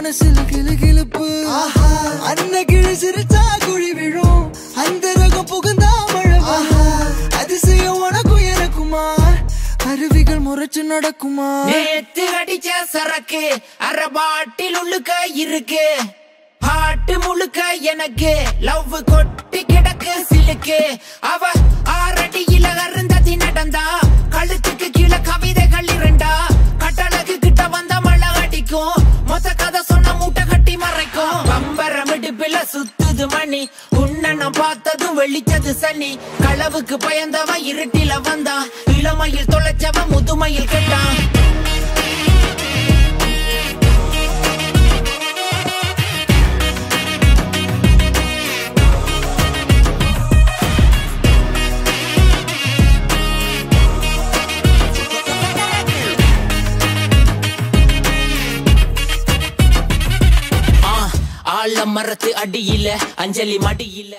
மனசுல கிளுகிளுப்பு அன்ன கிளி சிரிச்சா குழி விழும் அந்த ரகம் புகுந்தா மழை அதிசயம் உனக்கும் எனக்குமா அருவிகள் முறைச்சு நடக்குமா நேத்து அடிச்ச சரக்கு அரை பாட்டில் உள்ளுக்க இருக்கு பாட்டு முழுக்க எனக்கு லவ் கொட்டி கிடக்கு சிலுக்கு அவ ஆறடியில அருந்ததி நடந்தா கழுத்துக்கு கீழே கவிதைகள் இரண்டா கட்டழகு கிட்ட வந்த மழை அடிக்கும் மொத்த கதை சொன்ன மூட்டை கட்டி மறைக்கும் பம்பரம் இடுப்பில சுத்துது மணி உன்ன நான் பார்த்ததும் வெளிச்சது சனி களவுக்கு பயந்தவன் இருட்டில வந்தான் இளமையில் தொலைச்சவன் முதுமையில் கெட்டான் மரத்து அடியில அஞ்சலி மடியில